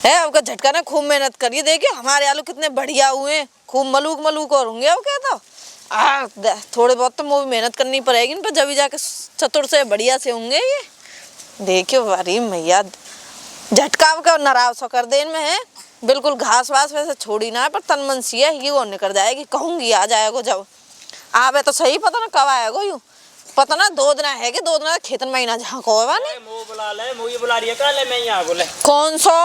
है। आपका झटका ने खूब मेहनत करी, देखिए हमारे आलू कितने बढ़िया हुए, खूब मलूक मलूक और होंगे। अब क्या तो थोड़े बहुत तो वो भी मेहनत करनी पड़ेगी इन पर, जब जाके चतुर से बढ़िया से होंगे ये। देखियो अरे मैया झटका का नाराज सा कर दे इनमें है, बिल्कुल घास वास वैसे छोड़ी ना है, पर तन मन सी है ये वो निकल जाएगी, कहूंगी आ जाएगा जब आवे तो सही, पता ना कब आएगा यूं, पता ना 2 दिन है कि 2 दिन खेतन महीना झांको है वाने। मो बुला ले, मो ये बुला रही है का ले, मैं यहां बोले कौन सो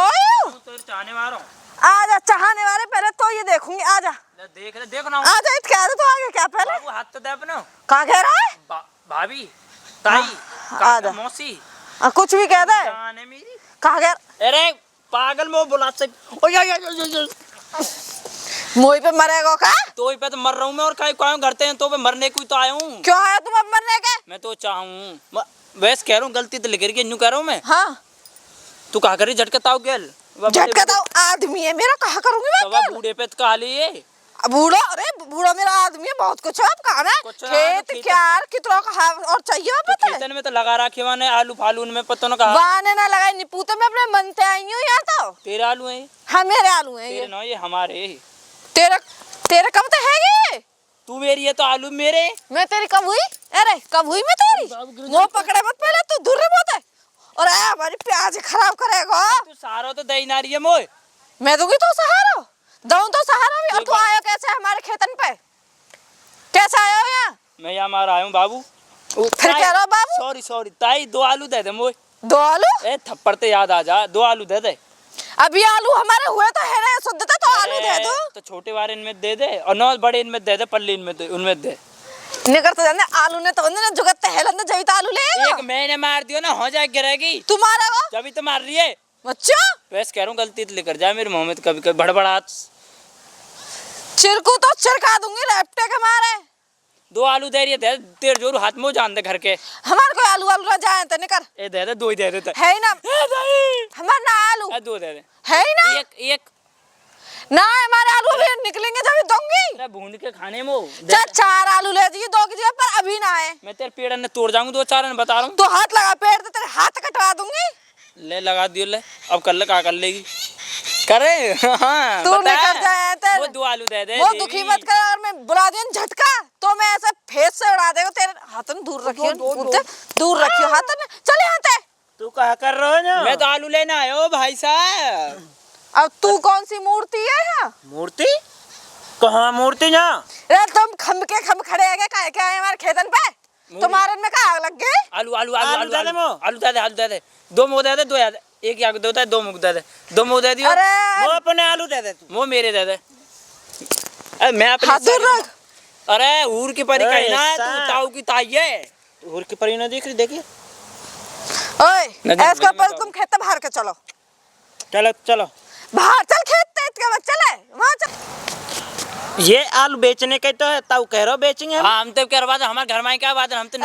तो चाहने वाला हूं। आजा चाहने वाले, पहले तो ये देखूंगी, आजा देख ले, देखो ना आजा, इत कह दे तो आगे क्या पहले बाबू, हाथ तो दे अपना। का कह रहा है भाभी ताई आजा मौसी कुछ भी कह दे जान है मेरी। का कह, अरे पागल मो बुला से, ओ या मुँह पे मरेगा का? तो ही पे तो मर रहा हूं मैं, और काहे काहे करते हैं तो पे मरने को ही तो आया हूं। क्यों आया तुम अब मरने के? मैं तो चाहूं वैसे कह रहा हूं, गलती तो लिख रही है न्यू कह रहा हूं मैं। हाँ तू कहा करी झटकताओ गेल, झटका तो आदमी है मेरा, कहा करूंगी मैं तो बूढ़े पे तो कहा लिए बूढ़ा, अरे बूढ़ा मेरा आदमी है, बहुत कुछ है। अब कहा है खेत क्यार कितना का और चाहिए पता है। खेतन में तो लगा रखे वाने आलू फालू में, पता ना कहा वाने ना लगाए निपूते में अपने मन से आई हूँ यहाँ तो। तेरे आलू हैं? हाँ मेरे आलू हैं तेरे ना, ये हमारे। तेरा तेरा कब तो है ये? तू मेरी है तो आलू मेरे। मैं तेरी कब हुई? अरे कब हुई मैं तेरी? वो पकड़े मत पहले, तू दूर मत है। और हमारी प्याज खराब करेगा। तू सारो तो दही नारी है मोए। मैं दूंगी तो सहारा, दऊं तो सहारा भी। और तू आया कैसे हमारे खेतन पे, कैसे आया हो यहाँ? मैं यहाँ मार आया हूँ बाबू। फिर कह रहा बाबू? सॉरी सॉरी ताई, 2 आलू दे दे मोए। 2 आलू? ए थप्पड़ ते याद आ जा, 2 आलू दे दे। अभी आलू हमारे हुए तो है ना शुद्धता, तो आलू दे दो। तो छोटे वाले इनमें दे दे, और 9 बड़े इनमें दे दे, पल्ली इनमें दे, उनमें दे। निकल तो जाने आलू ने तो ना जुगत है लंदे, जब तो आलू ले एक मैंने मार दियो ना, हो जाए गिरेगी। तू मारेगा जब तो मार रही है। अच्छा वैसे कह रहा हूँ गलती तो लेकर जाए मेरे मुंह में, कभी कभी बड़बड़ात चिरकू तो चिरका दूंगी लेपटे के मारे। 2 आलू दे रही है, तेरे जोरू हाथ में जान दे घर के। हमारे को आलू आलू ना जाए तो निकर। ए दे दे, 2 ही दे दे है ही ना हमारे ना आलू, 2 दे दे, है ही ना एक ना हमारे आलू भी निकलेंगे जब दूंगी। अरे भून के खाने में चल 4 आलू ले दिए 2 की जगह पर, अभी ना आए। मैं तेरे पेड़ ने तोड़ जाऊंगा 2-4 बता रहा हूँ। तो हाथ लगा पेड़ तो तेरे हाथ कटवा दूंगी। ले लगा दियो ले, अब कर ले, क्या कर लेगी करे। हाँ तू निकल जाए तेरे, वो 2 आलू दे दे। वो दुखी मत कर, और मैं बुला दिया झटका तो मैं ऐसे फेस से उड़ा देगा तेरे। हाथ में दूर रखियो, दूर रखियो हाथ में। चल यहाँ से। तू क्या कर रहा है? मैं तो आलू लेना आया हूँ भाई साहब। अब तू कौन सी मूर्ति है यहाँ? मूर्ति कहाँ? मूर्ति ना अरे तुम खम खड़े है क्या है हमारे खेतन पे? तुम्हारे में क्या आग लग गई? आलू आलू आलू आलू दे दे, आलू दे दे, आलू दे दे, 2 मुँह दे दे, 2 याद, एक याद दे होता है, 2 मुँह दे दे, 2 मुँह दे दियो। अरे वो अपने आलू दे दे, वो मेरे दे दे। अरे मैं अपने हाथ दूर रख। अरे ऊर की परी कहना है, तू ताऊ की ताई है। ऊर की परी ना देख रही, देखिए ओए ऐसा पर तुम खेत बाहर के चलो, चलो चलो बाहर चल, खेत के बाद चले वहाँ चल। ये आलू बेचने के तो है, ताऊ कह रहा बेचेंगे हम। हाँ हम तो कह रहा था हमारे घर में क्या बात है, हम तो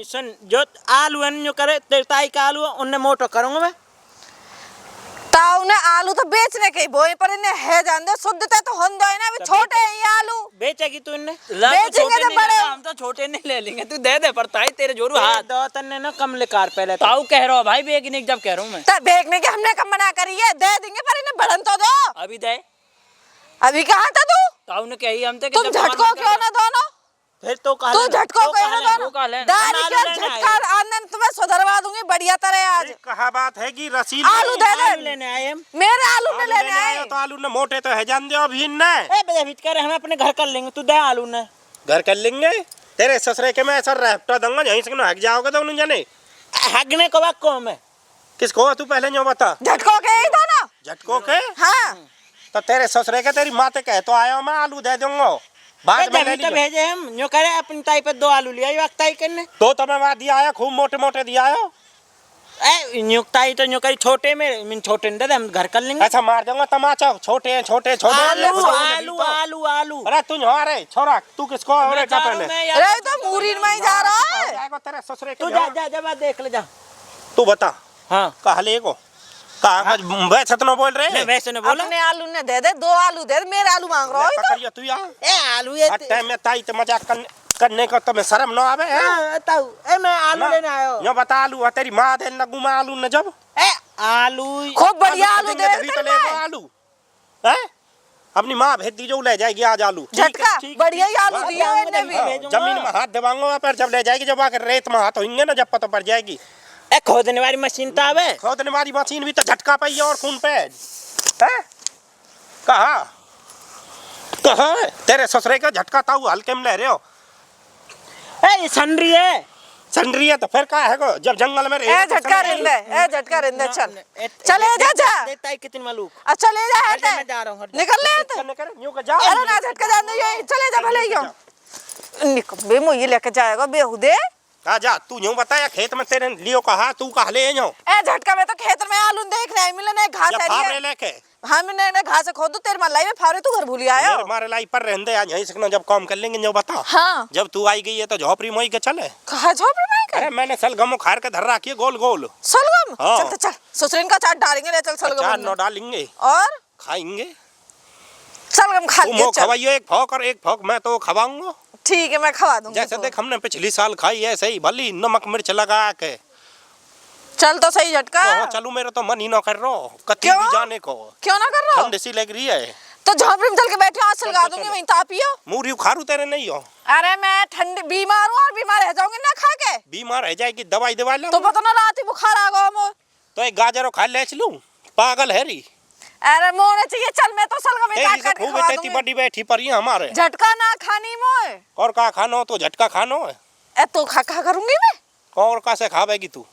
सुन जो आलू है करे तेरे ताई का आलू उनने मोटो करूंगा मैं। ताऊ ने आलू तो बेचने के बोए, पर इन्हें है जान दो शुद्धता तो हों दो ना, अभी छोटे हैं ये आलू। बेचेगी तू इन्हें? बेचेंगे तो बड़े, हम तो छोटे नहीं ले लेंगे, तू दे दे पर ताई तेरे जोरू हाथ। 2 तन्ने ना कम ले कार पहले ताऊ कह रहा भाई, बेचने जब कह रहा हूँ मैं। तब बेचने के हमने कम मना करी है, दे देंगे पर इन्हें बढ़न तो दो। अभी दे, अभी कहाँ था तू? ताऊ ने कही हम तुम झटको क्यों ना दोनों? फिर तो कहा तू झटको क्यों ना दोनों? दादी क्या झटका आनंद तुम्हें सुधरवा दूंगी बढ़िया तरह। आज कहा बात है कि रसीद आलू दे दे, लेने आए हम। मेरे आलू ने लेने आए तो आलू ने मोटे तो है जान दे अभी न। ए बे बीच कर, हम अपने घर कर लेंगे, तू दे आलू ने। घर कर लेंगे तेरे ससुरे के मैं ऐसा रहता दूंगा, यहीं से हक जाओगे तो उन्हें जाने हगने को बात को मैं किसको? तू पहले जो बता। झटको के ही दोनों, झटको के? हाँ तो तेरे ससुरे के तेरी माँ कह तो आया मैं आलू दे दूंगा, बाद में ले तो भेजे हम जो करे अपनी ताई पे 2 आलू लिया वक्त ताई करने तो मैं वहाँ दिया आया, खूब मोटे मोटे दिया आया। ए नियुक्ताई तो करी छोटे में, मिन छोटे दे दे, हम घर कर लेंगे। ऐसा मार दूंगा तमाचा, छोटे हैं छोटे छोटे। आलू आलू आलू आलू। अरे तू रे छोरा, तू किसको अरे क्या पहले? अरे तो मूरीन में ही जा रहा है। तेरे ससुरे तू के जा जा जा देख ले जा। तू बता हाँ कहा ले को कहा वैसे तो बोल रहे हैं, वैसे न बोला। अपने आलू ने दे दे, 2 आलू दे दे, मेरे आलू मांग रहा है तू यार। ए आलू ये टाइम में ताई तो मजाक करने को तुम्हें शर्म न आवे है? ताऊ ए मैं आलू लेने आयो। यो बता आलू तेरी माँ दे लगू मैं आलू न जब ए आलू खूब बढ़िया आलू दे तभी तो लेगा आलू हैं। अपनी माँ भेज दीजिए, वो ले जाएगी आज आलू। झटका बढ़िया ही आलू दिया है इन्हें भी। जमीन में हाथ दबाऊंगा पर जब ले जाएगी, जब आकर रेत में हाथ होंगे ना, जब पता पड़ जाएगी। ए खोदने वाली मशीन तो आवे। खोदने वाली मशीन भी तो झटका पे ही और खून पे है। कहाँ कहाँ तेरे ससुरे का झटका ताऊ हल्के में ले रहे हो। ए सनरी है, संडरी है तो फिर क्या है को, जब जंगल में ए झटका रिंदे, ए झटका रिंदे, चल चले जा जा। देता है कितनी मालूम। अच्छा ले जा मैं हटे, जा रहा हूँ। निकल ले हटे। यूं का जा। अरे ना झटका जान दे, ये चले जा भले ही निकल बे मुझे लेके जाएगा बेहुदे। आ जा तू यूं बताया, खेत में तेरे लियो कहा, तू कहा ले यूं। ए झटका में तो खेत में आलू देख रहे मिले नहीं घास जब है फावरे लेके हाँ मैंने ना घास खोद दो तेरे मलाई में फावरे तू घर भूली आया मेरे मारे लाई पर रहंदे आज यहीं से जब काम कर लेंगे जो बता। हाँ जब तू आई गई है तो झोपड़ी मोई के चले। कहा झोपड़ी में अरे मैंने सलगम खार के धर रखी है गोल गोल। सलगम हाँ। चल तो चल ससुरिन का चाट डालेंगे ले चल चार सलगम नौ डालेंगे और खाएंगे। सलगम खा तू लिए मो चल खवाइयो एक फोक और एक फोक मैं तो खवाऊंगा। ठीक है मैं खवा दूंगी जैसे तो। देख हमने पिछली साल खाई है ऐसे ही भली नमक मिर्च लगा के। चल तो सही झटका तो चलू मेरा तो मन ही ना कर रहा कति क्यों? भी जाने को। क्यों ना कर रहा ठंड सी लग रही है तो झोपड़ी में चल के बैठे आज लगा चल, दूंगी चल। वहीं तापियो। मूरी उखाड़ू तेरे नहीं हो। अरे मैं ठंडी बीमार हूँ और बीमार रह जाऊंगी ना खा के। बीमार रह जाएगी दवाई दवा लो तो पता ना रात ही बुखार आ गया मुझे। तो एक गाजर खा ले चलू पागल है री। अरे मोने चाहिए चल मैं तो सलगम में काट काट के खूब खवा इतनी दूंगी। बड़ी बैठी पड़ी है हमारे। झटका ना खानी मोए और का खानो तो झटका खानो है। ए तो खा करूंगी मैं और का से खावेगी तू।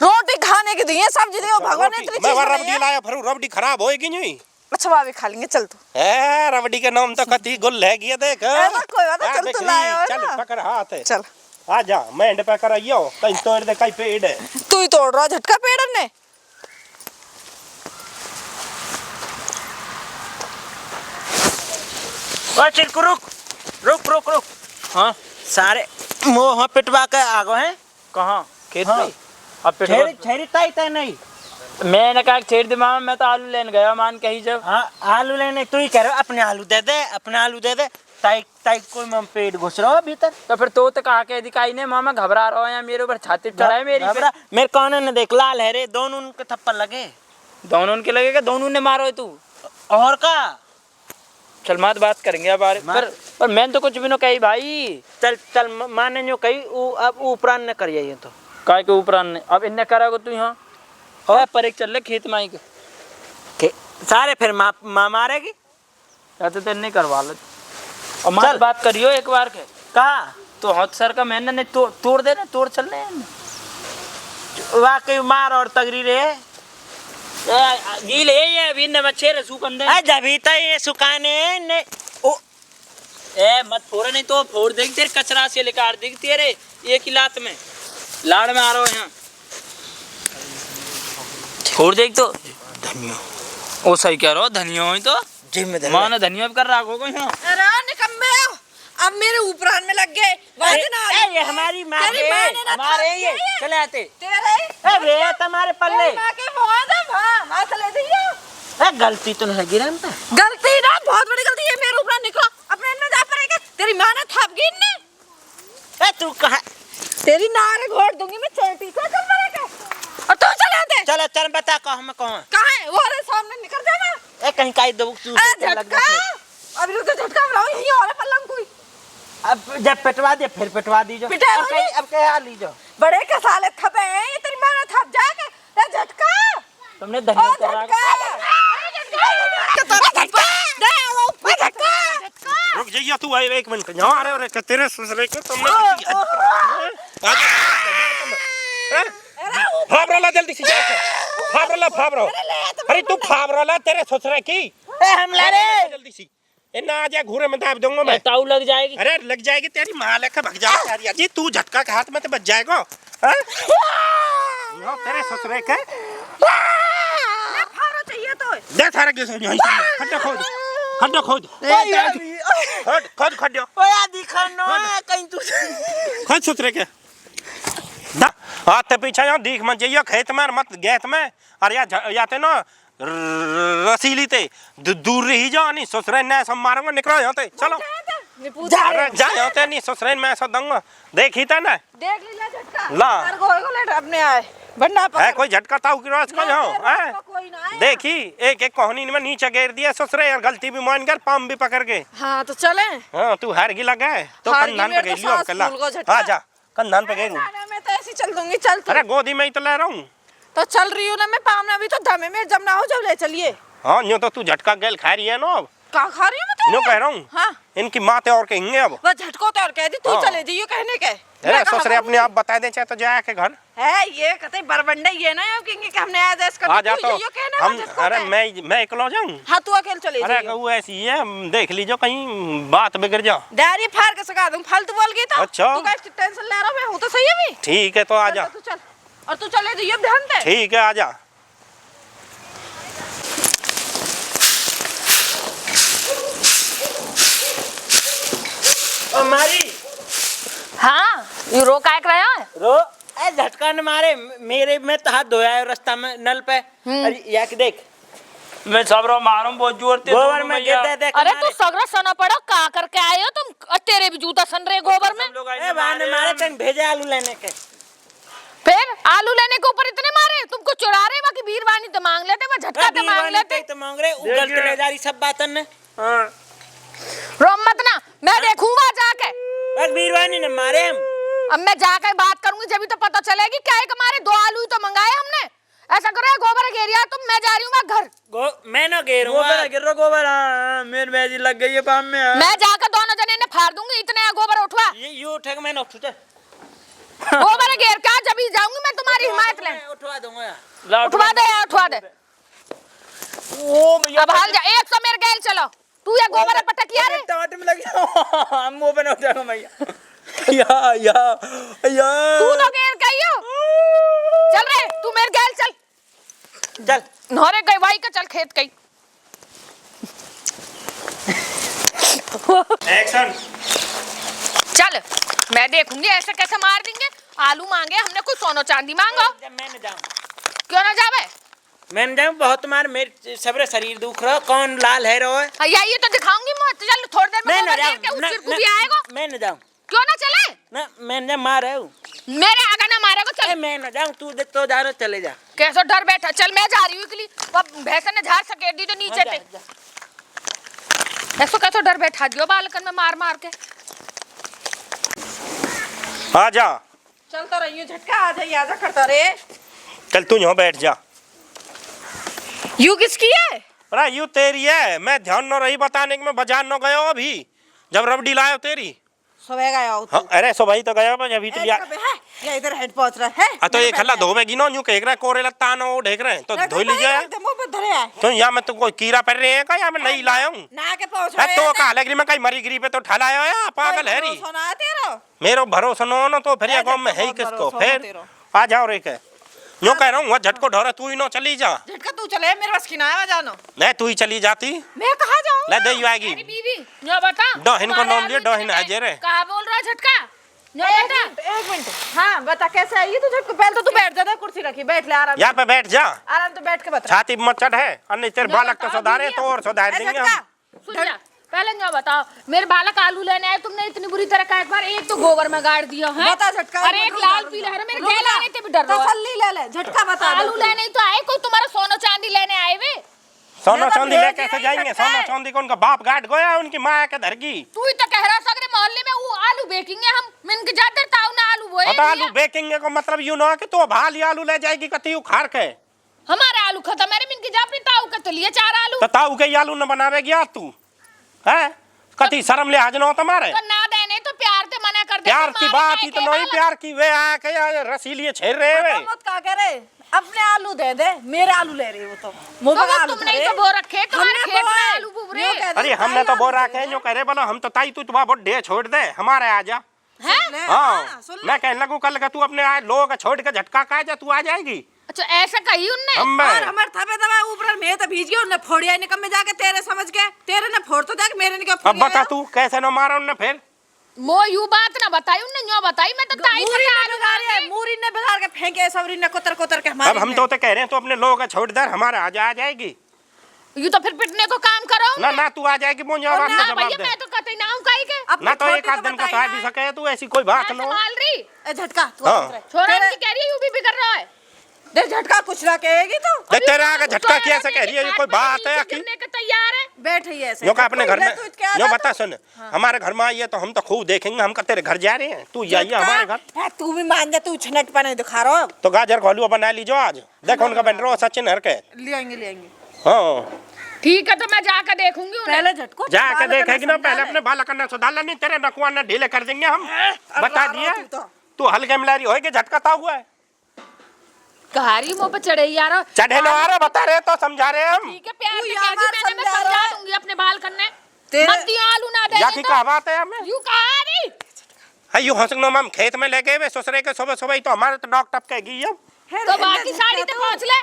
रोटी खाने की दी है सब्जी दे भगवान ने इतनी मैं चीज रबड़ी लाया फिर रबड़ी खराब होएगी नहीं। अच्छा भाभी खा लेंगे चल तू। ए रबड़ी के नाम तो कति गुल है गया देख। ऐसा कोई बात नहीं, आ, चल देख तू ली, लाया है चल ना। पकड़ हाथ है। चल आ जा मैं एंड पे कर आइयो कहीं तोड़ दे कहीं पेड़ है। तू ही तोड़ रहा झटका पेड़ ने। ओ चिरकू रुक रुक रुक रुक। हाँ सारे मोह पिटवा के आ गए हैं। कहाँ खेत हाँ। में अब छेरी छेरी ताई ताई नहीं। मैंने कहा छेड़ दे मामा, मैं तो आलू लेने गया मान कहीं जब। हाँ आलू लेने तू ही कह रहा अपने आलू दे दे अपने आलू दे दे। ताई ताई कोई में पेट घुस रहा है भीतर। तो फिर तो कहा के दिखाई ने मामा घबरा रहा है मेरे ऊपर छाती चढ़ा है मेरी पे। घबरा मेरे कान ने देख लाल है रे दोनों उनके थप्पड़ लगे। दोनों उनके लगेगा, दोनों ने मारो है तू। और का चल मात बात करेंगे अब बारे पर मैंने तो कुछ भी न कही भाई। चल चल माने जो कही अब उपरान न कर जाइए तो काय के ऊपर ने अब इन्ने करा तू यहाँ और पर एक चल ले खेत माई के सारे फिर माँ मारेगी। या तो तेरे नहीं करवा ले और मात चल। बात करियो एक बार के कहा तो हाथ सर का मैंने नहीं तोड़ दे ना तोड़ चल रहे वाकई मार और तगड़ी रे। गील है ये अभी ने बच्चे रसू कंदे जभी तक ये सुखाने ने ओ ए मत फोड़ नहीं तो फोड़ देगी तेरे कचरा से लेकर देगी तेरे एक ही लात में लाड़ में आ रहा है यहाँ फोड़ देगी तो धनिया ओ सही कह रहा हो धनिया हो तो जिम्मेदार माँ धनिया भी कर रहा होगा यहाँ अरे निकम्मे अब मेरे ऊपरान में लग गए ये हमारी माँ तेरी माँ ने ना हमारे खा ये दिया चले आते तेरे वे तुम्हारे पल्ले माँ के मुँह दे माँ चले दिया। गलती तो नहीं गिरा था। गलती ना बहुत बड़ी गलती है मेरे ऊपर निकलो अपने अंदर जा पड़ेगा तेरी माँ ने थाप गिन ने तू कहा तेरी नारे घोट दूंगी मैं चोटी से चल पड़ेगा और तू चले आते चलो चल बता कहो हम कहाँ कहाँ है वो रे सामने निकल जाना। कहीं काई दो तू झटका अभी रुक झटका बनाओ यही और है पल्लम कोई अब जब पिटवा दे फिर पिटवा दीजो पिटा अब कहीं अब क्या लीजो बड़े कसाले थपे हैं ये तेरी माँ ने थप जाके रे झटका तुमने ओ धनिया कर रहा झटका रुक जाइए तू आए एक मिनट यहाँ आ रहे हो तेरे ससुरे के तुमने फाबरा जल्दी से फाबरा अरे तू फाबरा तेरे ससुरे की हम लड़े जल्दी सी ना आ जाए घूरे में दाब दूंगा मैं। ताऊ लग जाएगी अरे लग जाएगी तेरी माँ लेकर भग जाएगी जी तू झटका के हाथ में तो बच जाएगा। तेरे ससुरे के चाहिए तो दे थारे के खड्डा खोद खोद खड्डा ओया दिखनो कहीं तू खोद ससुरे के दा हाथ पीछे यहाँ दीख मत जाइए खेत में मत गैत में अरे या ते ना रसीली ते दूर रही जाओ नहीं ससुरे ने सब मारूंगा निकलो यहाँ ते चलो नहीं पूछा अरे जा होते नहीं ससुराल में ऐसा दूंगा देखी था ना देख लीला झटका ला। तार को लेट अपने आए बनना है पकड़ कोई झटका ताऊ की रोज को हो कोई ना आया। देखी एक एक कहानी में नीचे गिर दिया ससुरे और गलती भी मान कर पाम भी पकड़ के हाँ तो चले हाँ तू हार गिला गए तो हार कंधान गी पे मेरे गेली तो अब सास कला फूल को झटका। आ जा कंधान पे गेलू मैं तो ऐसे चल दूंगी चल तू। अरे गोदी में ही तो ले रहा हूँ तो चल रही हूँ ना मैं पामना भी तो दमे में जब ना हो जब ले चलिए। हाँ यूँ तो तू झटका गेल खा रही है ना अब का खा रही हूँ मैं यूँ कह रहा हूँ हाँ इनकी माते और कहेंगे अब बस झटको तो और कह दी तू हाँ। चले जाइयो कहने के अरे ससुरे अपने आप बता दे चाहे तो जाए के घर है ये कहते बरबंडा ये ना कहेंगे कि हमने आज ऐसा आ कर जा तू तो यो कहना हम अरे मैं अकेला जाऊँ हाँ तू अकेले चले अरे जाइयो। वो ऐसी है देख लीजिए कहीं बात बिगड़ जा डायरी फाड़ के सका दूं फालतू बोल गई तो अच्छा। तू का टेंशन ले रहा मैं हूँ तो सही अभी ठीक है तो आ जा तू चल और तू चले जाइयो ध्यान दे। ठीक है आ जा हमारी हाँ ये रो काय रहा है रो ए झटका न मारे मेरे में तो हाथ धोया है रास्ता में नल पे अरे या के देख मैं सब रो मारूं बहुत जोर ते गोबर में गिरते देख अरे तू सगरा सना पड़ा का करके आए हो तुम तेरे भी जूता सन रहे गोबर में। ए बहाने मारे तन भेजे आलू लेने के फिर आलू लेने के ऊपर इतने मारे तुमको चुरा रहे बाकी बीरवानी तो मांग लेते मैं झटका तो मांग लेते। तो मांग रहे गलत ले जा रही सब बातन ने हाँ रोम मत ना मैं देखूंगा जाके बस बीरवानी ने मारे हम अब मैं जाकर बात करूंगी जब तो पता चलेगी क्या है कि हमारे 2 आलू ही तो मंगाए हमने। ऐसा करो गोबर घेरिया तुम मैं जा रही हूँ मैं घर मैं ना घेरूंगा गोबर गिर रो गोबर हाँ मेरे बेजी लग गई है पाम में हाँ। मैं जाकर दोनों जने ने फाड़ दूंगी इतने गोबर उठवा ये उठेगा मैं ना उठूं गोबर घेर के जब ही जाऊंगी मैं तुम्हारी हिमायत ले उठवा दूंगा ला उठवा दे यार उठवा दे। ओ भैया अब हाल जा 100 मेरे गैल चलो तू ये गोबर पटकिया रे टमाटर में लग गया हम मुंह पे न उठाऊंगा भैया या तू तो घेर गई हो चल रे तू मेरे गैल चल चल नहरे गई भाई का चल खेत गई। एक्शन चल मैं देखूंगी ऐसे कैसे मार देंगे। आलू मांगे हमने कोई सोनो चांदी मांगो मैं न जाऊं क्यों ना जावे मैं न जाऊं बहुत मार मेरे सबरे शरीर दुख रहा कौन लाल है रो या ये तो दिखाऊंगी मैं तो चल थोड़ी देर में मैं न गोबर घेर के उस सिर को भी आएगा जाऊं मैं न जाऊं क्यों ना चले ना मैं न मार हूं मेरे आगे ना मारेगा चल मैं न जाऊं तू देख तो जा रहा चले जा कैसे डर बैठा चल मैं जा रही हूँ इकली अब भैंस ने झाड़ सकेट दी तो नीचे पे ऐसो कैसे डर बैठा दियो बालकन में मार मार के। आ जा चलता रहियो झटका आ जाइए आजा करता रे चल तू यहाँ बैठ जा यू किसकी है अरे यू तेरी है मैं ध्यान न रही बताने कि मैं बाजार न गया अभी जब रबड़ी लायो तेरी सुबह गया हो हाँ, अरे सो भाई तो गया मैं अभी तो लिया ये इधर हेड पहुंच रहा है तो ये खल्ला धोवेगी ना यूं कह रहे कोरे लत्ता ना वो ढेक रहे तो धो लीजिए मुंह पे धरे है तो यहाँ मैं तो कोई कीड़ा पड़ रहे हैं क्या यहाँ मैं नहीं लाया हूँ ना के पहुंच रहा है तो कहा लग रही मैं कहीं मरी गिरी पे तो ठलाया है पागल है री सोना है तेरा मेरो भरोसा न हो ना तो फिर ये गाँव में है ही किसको फिर आ जाओ रे के यूं कह रहा हूँ झटको ढोरा तू ही ना चली जा झटका तू चले मेरे बस की ना है जानो नहीं तू ही चली जाती मैं कहाँ जाऊँ ले दे आएगी मेरी बीवी जो बता डोहिन को नाम लिया डोहिन हाजिर है कहाँ बोल रहा है झटका जो बेटा एक मिनट हाँ बता कैसे आई तू झटको पहले तो तू बैठ जा कुर्सी रखी बैठ ले आराम यहाँ पे बैठ जा आराम तो बैठ के बता छाती में चढ़ है और नहीं तेरे बालक तो सुधारे तो और सुधार देंगे हम सुन जा पहले जो बताओ मेरे बालक आलू लेने आए तुमने इतनी बुरी तरह का एक बार एक तो गोबर में गाड़ दिया है बता झटका अरे एक लाल पीला है मेरे गैल आने ते भी डर रहा है तसल्ली ले ले झटका बता आलू लेने ही तो आए कोई तुम्हारा सोना चांदी लेने आए वे सोना मैं तो चांदी भेज लेके कैसे रही जाएंगे सकता सोना है। चांदी को उनका बाप गाट गया उनकी माँ के धरगी तू ही तो कह रहा सगरे मोहल्ले में वो आलू बेचेंगे हम मिन के जाते ताऊ ना आलू वो और तो आलू बेचेंगे को मतलब यूं ना कि तो भाली आलू ले जाएगी कती उखाड़ के हमारे आलू खत्म मेरे मिन के जा अपने ताऊ के तो लिए 4 आलू तो ताऊ के आलू न बनावेगी यार तू है कती शर्म ले आज न तुम्हारे तो ना देने तो प्यार से मना कर दे प्यार की बात ही तो नहीं प्यार की वे आके रसीलिए छेड़ रहे वे मत का करे अपने आलू दे दे मेरे आलू ले रही वो तो मुंह पे आलू तुमने ही तो बो रखे तुम्हारे हमने खेत में बोए। आलू बुबरे यूं कह दे, अरे हमने तो बोल रखा है जो करे बोलो हम तो ताई तू तुम्हारा बहुत ढेर छोड़ दे हमारे आ जा हैं हाँ सुन ले मैं कहने लगू कल का तू अपने लोगों का छोड़ के झटका खा जा तू आ जाएगी अच्छा ऐसा कही उनने अम्बे और हमारे थपे दबा ऊपर मैं तो भीज गया उन्हें फोड़िया निकम में जाके तेरे समझ के तेरे ने फोड़ तो जाके मेरे ने क्या अब बता तू कैसे न मारा उनने फिर मो यू बात ना बताई उनने न्यो बताई मैं तो ताई मूरी से ने आलू बिगाड़ मांगे। मूरी ने बिगाड़ के फेंके सबरी ने कोतर कोतर के हमारे अब हम तो कह रहे हैं तो अपने लोगों का छोड़ दे हमारा आ जाएगी यू तो फिर पिटने को काम करो ना ना तू आ जाएगी मुझे ना जवाब भैया दे मैं तो कतई ना हूं काई के अपनी ना तो छोटी एक आध दिन का बताई तो ना। भी सके तू ऐसी कोई बात मैं ना हो। संभाल रही ए झटका तू हाँ। उतर। छोरा तेरे- की कह रही है यू भी बिगड़ रहा है। देख झटका कुछ ना कहेगी तो देख तेरे आगे झटका छोरा कैसे कह रही है, ये कोई बात है नीचे कि गिरने के तैयार है। बैठ ही ऐसे यो का अपने घर में तू क्या यो था? बता सुन, हमारे घर में आई है तो हम तो खूब देखेंगे, हम का तेरे घर जा रहे हैं, तू जाइए हमारे घर। है, तू भी मान जा, तू छनट पाने दिखा रहा हो। तो गाजर का हलवा बना लीजिए आज, देखो उनका बन रहा हो सचिन हर के। ले आएंगे हाँ ठीक है तो मैं जाकर देखूंगी उन्हें। पहले झटको जाके देखेगी ना, पहले समझा अपने बाल करना सुधार लेनी, तेरे नकुआ ना ढीले कर देंगे हम, अरे बता वाह, दिए। तू तो। तू हल्के मिलारी होएगी, झटकाता हुआ है कहारी मुंह पे चढ़े यार। चढ़े लो आ रहे, बता रहे तो समझा रहे हम। ठीक है प्यार तू से यहाँ कह दी, बात मैंने मैं समझा समझा रहा है। दूंगी अपने बाल करने। तेरे- मत दियो आलू ना दे या दे की तो। कहा बात है हमें, यूं कहा रही अयो हंसनो हम खेत में लेके वे ससुरे के सुबह सुबह ही तो हमारे तो डॉक टपकेगी अब। है, तो है, बाकी है, साड़ी है, तो पहुंच ले।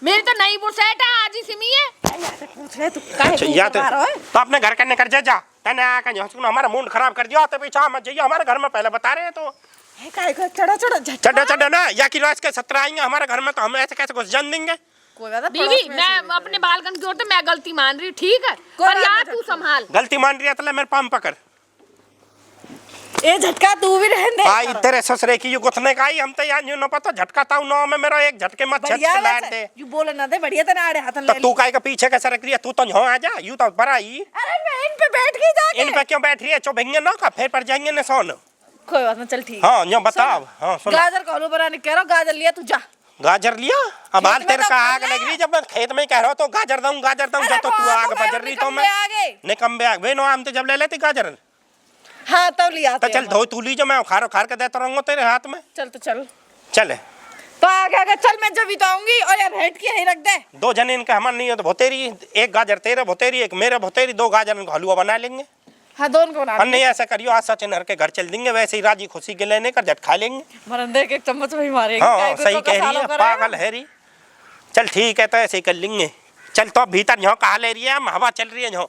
मेरी तो नई बुरसेट है, आज ही सिमी है। पूछ रहे तू काहे अच्छा तू या करवा रहा है? तो अपने घर करने कर जा, तने आके हंसनो हमारा मूड खराब कर दिया, तो पीछा मत जाइए हमारे घर में, पहले बता रहे हैं तो है, काहे का चढ़ा झटका। चढ़े चढ़े ना, या कि रात के 17 आएंगे हमारे घर में तो हम ऐसे कैसे घुस जान देंगे। कोई बात नहीं, बीवी पड़ोस में से मैं अपने बालकन की ओर तो मैं गलती मान रही हूँ, ठीक है कोई पर बात यार नहीं, तू संभाल। गलती मान रही है तो ले मेरे पाम पकड़। ए झटका तू भी रहने दे। आई तेरे ससुरे की यू गुथने का आई, हम तो यार यूं न पता झटका ताऊ नौ में मेरा एक झटके मत छत बढ़िया से लाट वैसे, दे। यू बोले ना दे, बढ़िया तेरे आड़े हाथ तो ले तू काय के पीछे कैसे रख रही है, तू तो यहाँ आ जा, यू तो बराई अरे मैं इन पे बैठ गई जाके। इन पे क्यों बैठ रही है, चुभेंगे ना का फिर पड़ जाएंगे न सोन। कोई बात नहीं, चल ठीक है। हाँ यो बताओ, हाँ सुन। गाजर का हलवा बनाने कह रहा हूँ, गाजर लिया तू जा। गाजर लिया, अब हाल खेत में तेरे तो का फल आग है। लग रही, जब मैं खेत में कह रहा हूँ तो गाजर दूं जब तो तू हाँ, आग तो बजर मैं रही तो निकम्बे मैं आ गए। निकम्बे आग वे नो हम तो जब ले लेती गाजर, हाँ तब लिया तो चल धो तू ली जो मैं उखाड़ उखाड़ के देता रहूंगा तेरे हाथ में। चल तो चल चले तो आगे आगे चल, मैं जब भी तो आऊंगी, और यार भेंट की यही रख दे। दो जने इनका हमारे नहीं हो तो भोतेरी, एक गाजर तेरे भोतेरी, एक मेरे भोतेरी, दो गाजर का हलवा बना लेंगे। हाँ दोनों को बना और नहीं ऐसा करियो, आज सचिन हर के घर चल देंगे, वैसे ही राजी खुशी के लेने कर झट खा लेंगे। मरंदे के एक चम्मच में ही मारेगी। हाँ काहे को सही तो कह रही कसालों है, का रहेगा। पागल है रही। चल ठीक है तो ऐसे ही कर लेंगे। चल तो अब भीतर यहाँ कहा ले रही है, हम हवा चल रही है यहाँ।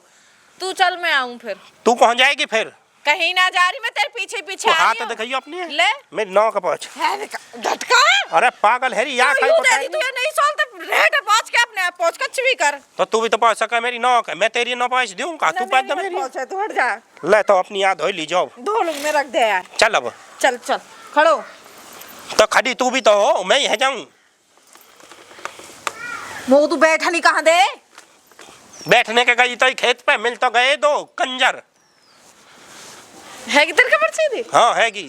तू चल, मैं आऊं फिर। तू कहाँ जाएगी फिर, कहीं ना जा रही, मैं तेरे पीछे पीछे तू आ हाथ रही हूँ। दिखाइयो अपने, ले मेरी नौ का पहुँच। है झटका। अरे पागल है रही, या तू यूं दे दी, तू ये नहीं सोचता, रेट पहुंच के अपने आप पहुंच कच्छ भी कर। तो तू भी तो पहुँच सका, मेरी नौ का मैं तेरी नौ पहुँच दूँ का, तू पहुँच दे मेरी। पहुंचे तो हट जा, ले तो अपनी याद हो ली जाओ, धो लूं में रख दे यार। चल अब चल चल खड़ो। तो खड़ी तू भी तो हो, मैं ही जाऊँ। वो तू बैठा नहीं कहाँ दे। बैठने के गई तो ही खेत पे, मिल तो गए दो कंजर। है कि तेरे खबर सीधी। हाँ हैगी।